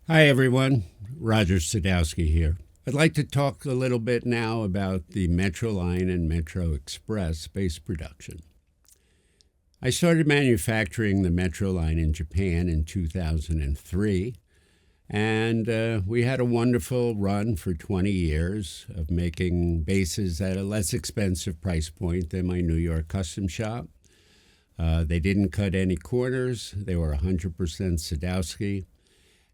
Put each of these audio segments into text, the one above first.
Hi, everyone. Roger Sadowsky here. I'd like to talk a little bit now about the MetroLine and MetroExpress bass production. I started manufacturing the MetroLine in Japan in 2003, and we had a wonderful run for 20 years of making basses at a less expensive price point than my New York custom shop. They didn't cut any corners. They were 100% Sadowsky.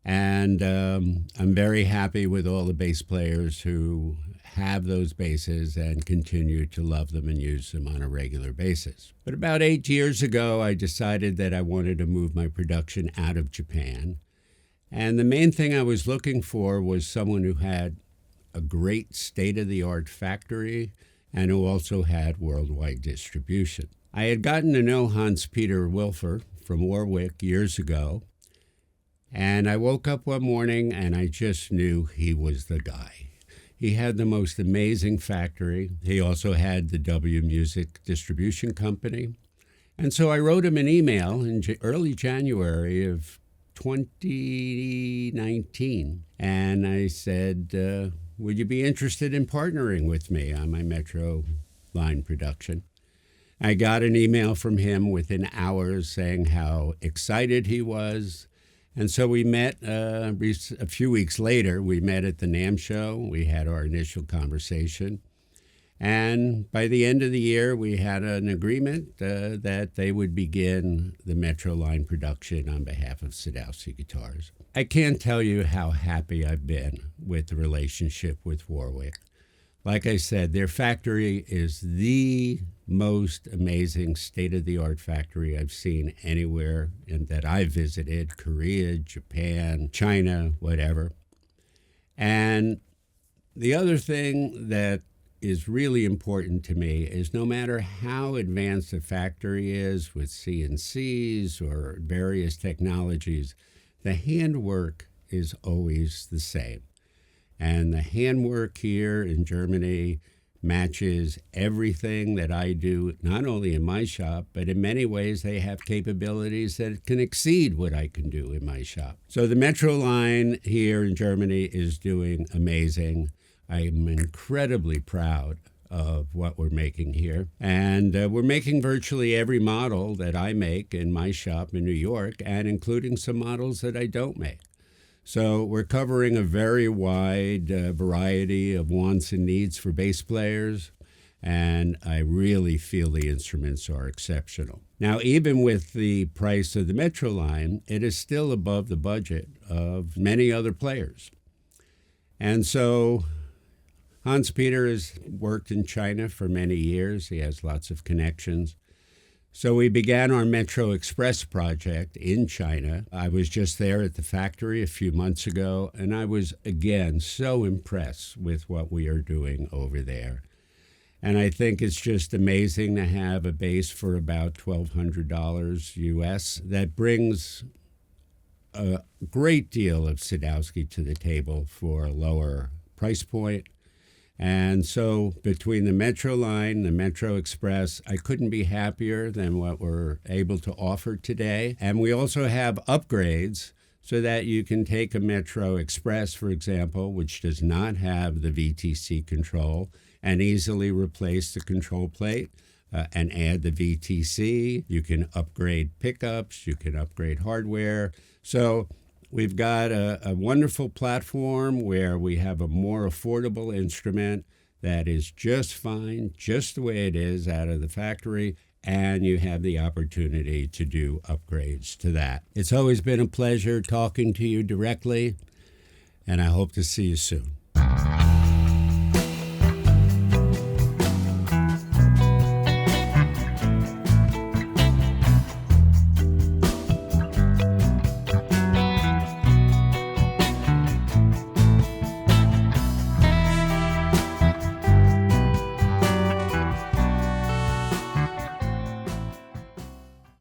And I'm very happy with all the bass players who have those basses and continue to love them and use them on a regular basis. But about 8 years ago, I decided that I wanted to move my production out of Japan. And the main thing I was looking for was someone who had a great state-of-the-art factory and who also had worldwide distribution. I had gotten to know Hans-Peter Wilfer from Warwick years ago, and I woke up one morning and I just knew he was the guy. He had the most amazing factory. He also had the W Music Distribution Company. And so I wrote him an email in early January of 2019. And I said, would you be interested in partnering with me on my MetroLine production? I got an email from him within hours saying how excited he was. And so we met a few weeks later. We met at the NAMM show. We had our initial conversation. And by the end of the year, we had an agreement that they would begin the MetroLine production on behalf of Sadowsky Guitars. I can't tell you how happy I've been with the relationship with Warwick. Like I said, their factory is the most amazing state-of-the-art factory I've seen anywhere and that I've visited: Korea, Japan, China, whatever. And the other thing that is really important to me is no matter how advanced a factory is with CNCs or various technologies, the handwork is always the same. And the handwork here in Germany matches everything that I do, not only in my shop, but in many ways they have capabilities that can exceed what I can do in my shop. So the MetroLine here in Germany is doing amazing. I'm incredibly proud of what we're making here. And we're making virtually every model that I make in my shop in New York, and including some models that I don't make. So we're covering a very wide variety of wants and needs for bass players, and I really feel the instruments are exceptional. Now, even with the price of the MetroLine, it is still above the budget of many other players. And so Hans-Peter has worked in China for many years. He has lots of connections. So we began our MetroExpress project in China. I was just there at the factory a few months ago, and I was, again, so impressed with what we are doing over there. And I think it's just amazing to have a bass for about $1,200 US that brings a great deal of Sadowsky to the table for a lower price point. And so between the MetroLine, the MetroExpress, I couldn't be happier than what we're able to offer today. And we also have upgrades so that you can take a MetroExpress, for example, which does not have the VTC control, and easily replace the control plate and add the VTC. You can upgrade pickups, you can upgrade hardware. So we've got a wonderful platform where we have a more affordable instrument that is just fine, just the way it is out of the factory, and you have the opportunity to do upgrades to that. It's always been a pleasure talking to you directly, and I hope to see you soon.